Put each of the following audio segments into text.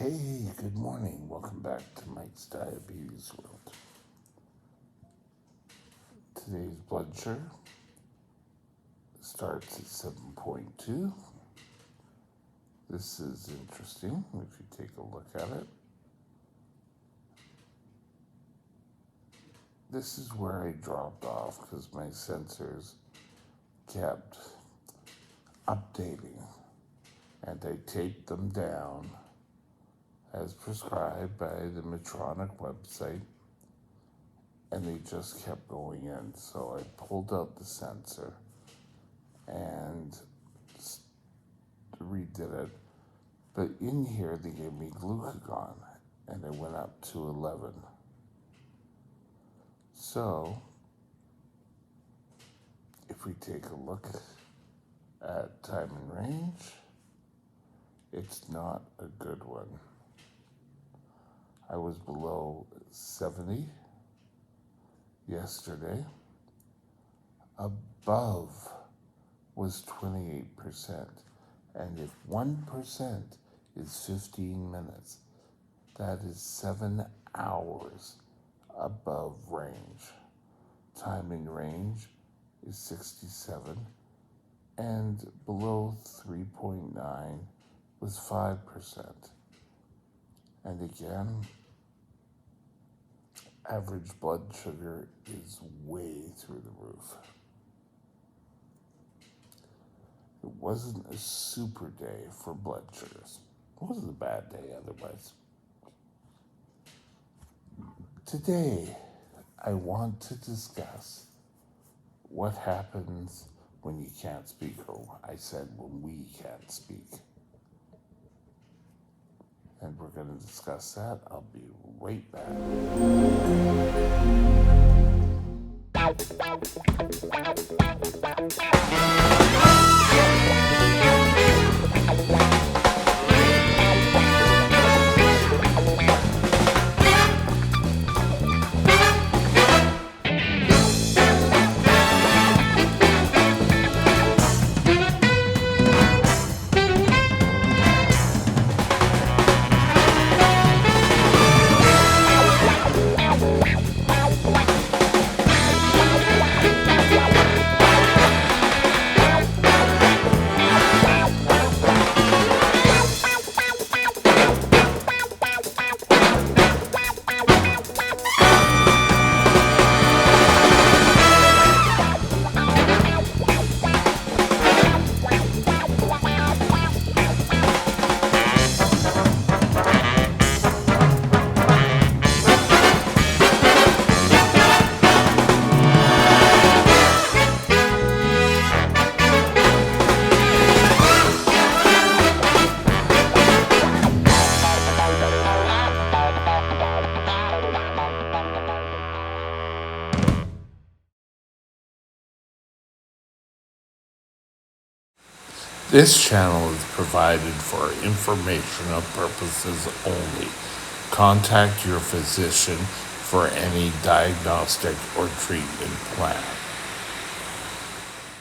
Hey, good morning. Welcome back to Mike's Diabetes World. Today's blood sugar starts at 7.2. This is interesting if you take a look at it. This is where I dropped off because my sensors kept updating and I taped them down as prescribed by the Medtronic website, and they just kept going in. So I pulled out the sensor and redid it. But in here, they gave me glucagon, and it went up to 11. So if we take a look at time and range, it's not a good one. I was below 70 yesterday. Above was 28%. And if 1% is 15 minutes, that is 7 hours above range. Time in range is 67, and below 3.9 was 5%. And again, average blood sugar is way through the roof. It wasn't a super day for blood sugars. It wasn't a bad day otherwise. Today, I want to discuss what happens when you can't speak, or I said when we can't speak. And we're going to discuss that. I'll be right back. This channel is provided for informational purposes only. Contact your physician for any diagnostic or treatment plan.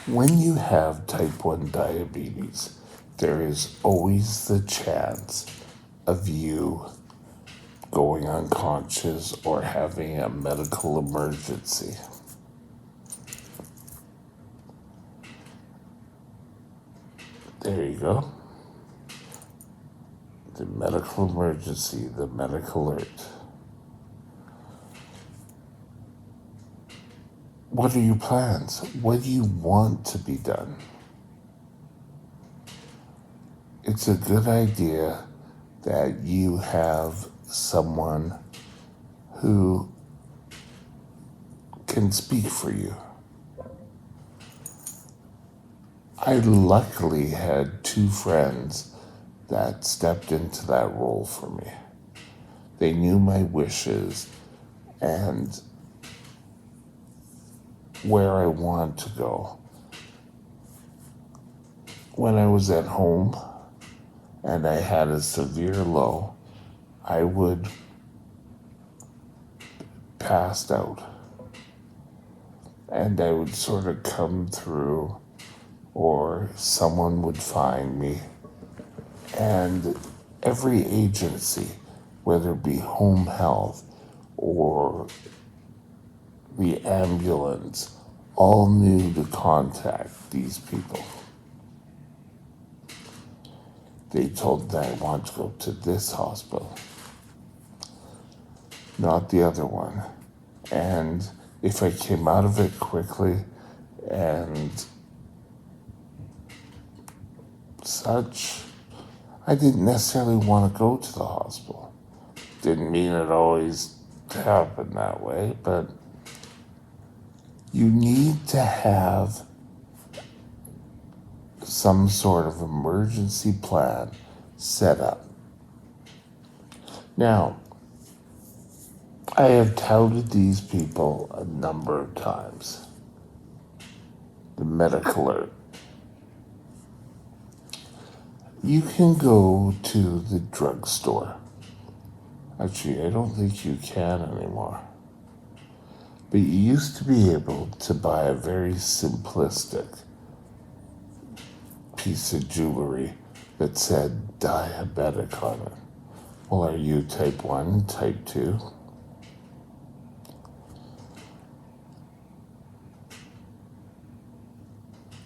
When you have type 1 diabetes, there is always the chance of you going unconscious or having a medical emergency. There you go. The medical emergency, the medical alert. What are your plans? What do you want to be done? It's a good idea that you have someone who can speak for you. I luckily had 2 friends that stepped into that role for me. They knew my wishes and where I want to go. When I was at home and I had a severe low, I would pass out. And I would sort of come through, or someone would find me, and every agency, whether it be home health or the ambulance, all knew to contact these people. They told them, I want to go to this hospital, not the other one. And if I came out of it quickly and such, I didn't necessarily want to go to the hospital. Didn't mean it always happened that way, but you need to have some sort of emergency plan set up. Now, I have touted these people a number of times. The medical alert. You can go to the drugstore. Actually, I don't think you can anymore. But you used to be able to buy a very simplistic piece of jewelry that said diabetic on it. Well, are you type 1, type 2?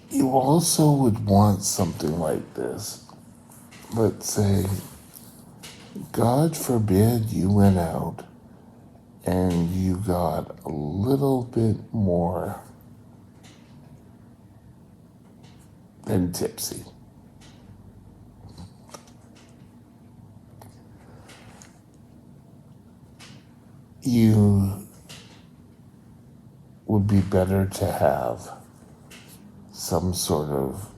You also would want something like this. Let's say, God forbid you went out and you got a little bit more than tipsy. You would be better to have some sort of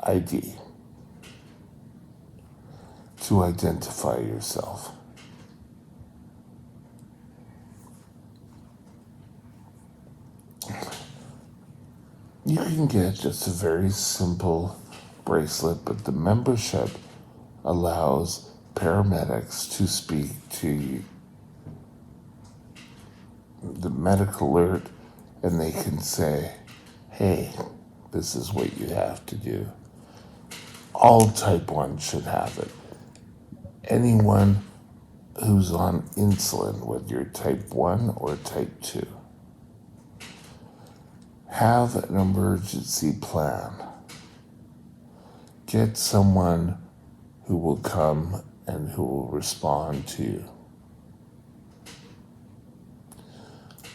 ID to identify yourself. You can get just a very simple bracelet, but the membership allows paramedics to speak to the medical alert, and they can say, hey, this is what you have to do. All type 1 should have it. Anyone who's on insulin, whether you're type 1 or type 2, have an emergency plan. Get someone who will come and who will respond to you.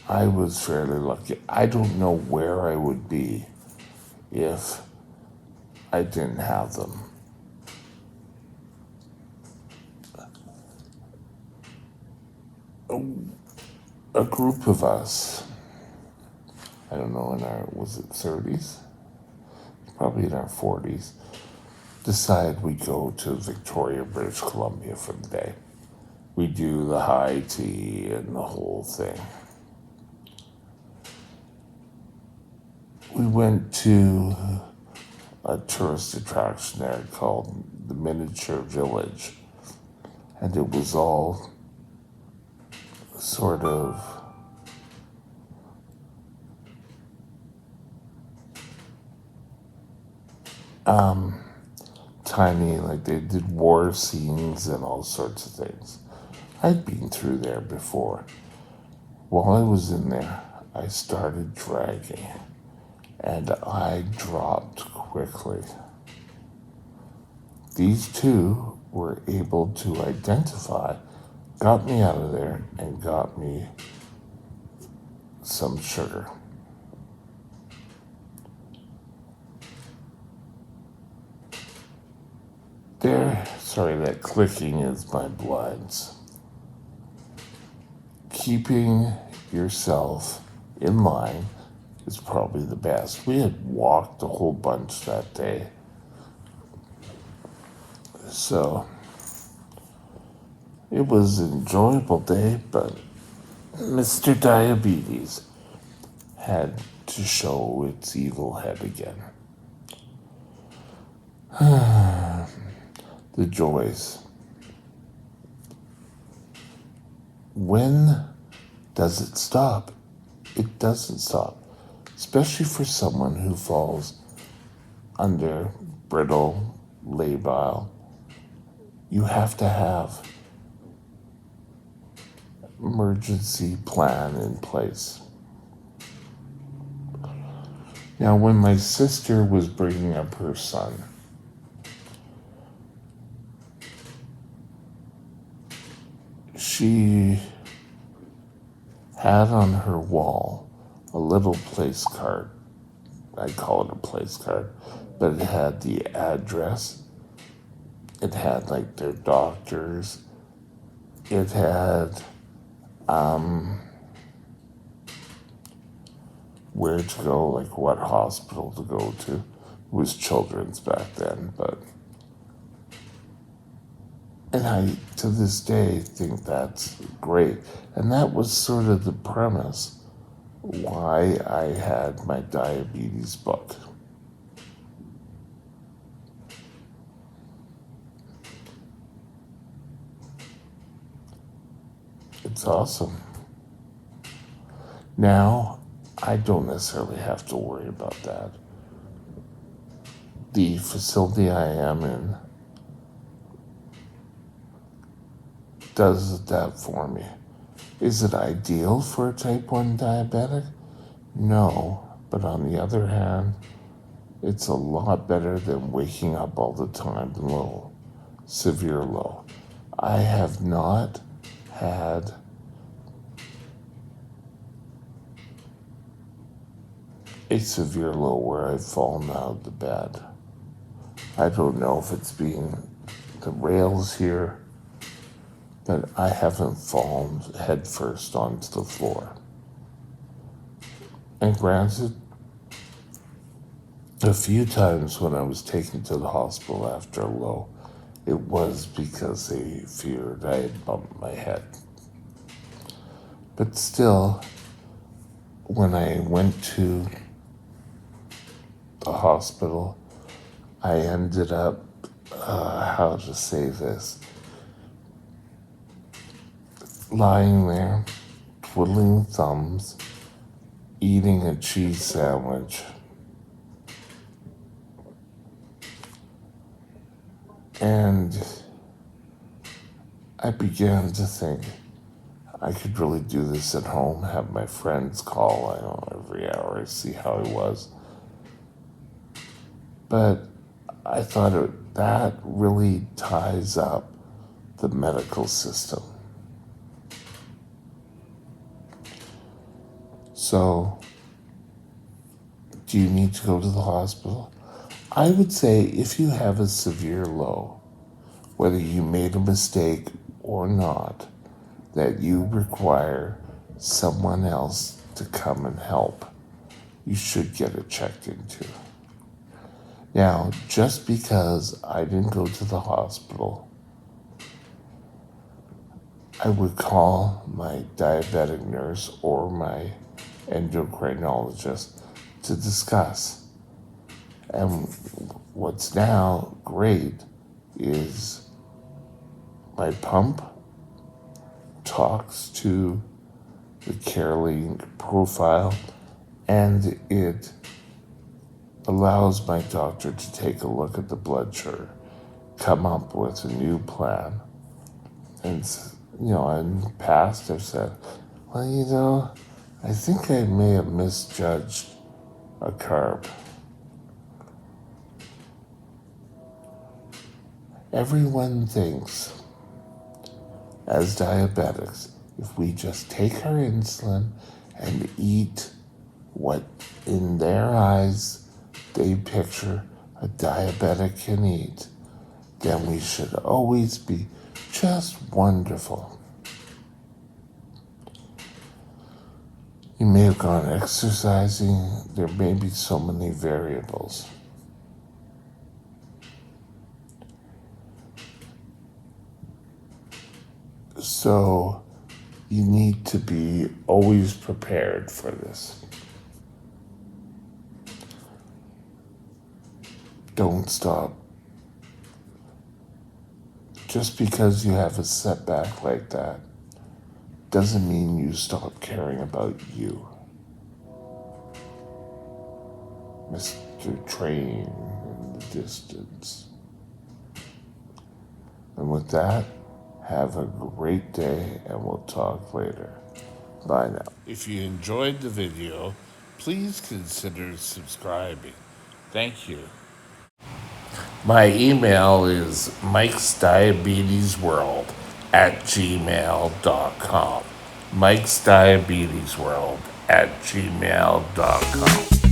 I was fairly lucky. I don't know where I would be if I didn't have them. A group of us, I don't know, in our, was it 30s? Probably in our 40s, decided we'd go to Victoria, British Columbia for the day. We do the high tea and the whole thing. We went to a tourist attraction there called the Miniature Village, and it was all sort of tiny, like they did war scenes and all sorts of things. I'd been through there before. While I was in there, I started dragging, and I dropped quickly. These two were able to identify, got me out of there, and got me some sugar. Sorry, that clicking is my blinds. Keeping yourself in line is probably the best. We had walked a whole bunch that day. So it was an enjoyable day, but Mr. Diabetes had to show its evil head again. The joys. When does it stop? It doesn't stop, especially for someone who falls under brittle, labile. you have to have emergency plan in place. Now, when my sister was bringing up her son, she had on her wall a little place card. I call it a place card, but it had the address. It had like their doctors. It had where to go, like what hospital to go to. It was children's back then, but and I to this day think that's great. And that was sort of the premise why I had my diabetes book. It's awesome. Now, I don't necessarily have to worry about that. The facility I am in does that for me. Is it ideal for a type 1 diabetic? No, but on the other hand, it's a lot better than waking up all the time low, severe low. I have not had a severe low where I've fallen out of the bed. I don't know if it's being the rails here, but I haven't fallen head first onto the floor. And granted, a few times when I was taken to the hospital after a low, it was because they feared I had bumped my head. But still, when I went to the hospital, I ended up, how to say this, lying there, twiddling thumbs, eating a cheese sandwich. And I began to think, I could really do this at home, have my friends call, I don't know, every hour, see how he was. But I thought that really ties up the medical system. So, do you need to go to the hospital? I would say if you have a severe low, whether you made a mistake or not, that you require someone else to come and help, you should get it checked into. Now, just because I didn't go to the hospital, I would call my diabetic nurse or my endocrinologist to discuss. And what's now great is my pump talks to the CareLink profile, and it allows my doctor to take a look at the blood sugar, come up with a new plan. And, in the past I've said, well, I think I may have misjudged a carb. Everyone thinks, as diabetics, if we just take our insulin and eat what in their eyes they picture a diabetic can eat, then we should always be just wonderful. You may have gone exercising. There may be so many variables. So you need to be always prepared for this. Don't stop. Just because you have a setback like that doesn't mean you stop caring about you. Mr. Train in the distance. And with that, have a great day and we'll talk later. Bye now. If you enjoyed the video, please consider subscribing. Thank you. My email is mikesdiabetesworld@gmail.com. mikesdiabetesworld@gmail.com.